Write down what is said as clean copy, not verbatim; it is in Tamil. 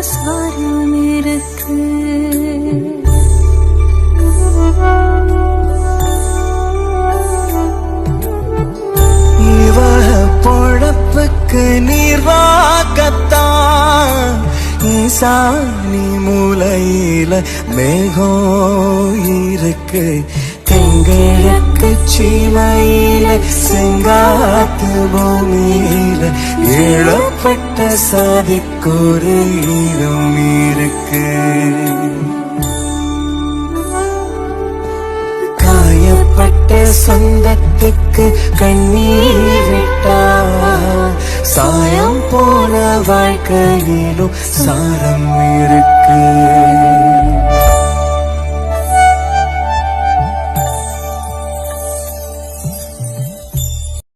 ஸ்வரம் இருக்கு. இவ பொழப்புக்கு நீர்வாக்கத்தான் ஈசானி மூலையில மேகம் இருக்கு. தெங்கிழக்கு சீமையில செங்காத்து பூமியில ஏழப்பட்ட சாதிக்கொரு ஈரம் இருக்கு. காயப்பட்ட சொந்தத்துக்கு கண்ணீர் விட்டா சாயம் போன வாழ்க்கையிலும் சாரம் இருக்கு.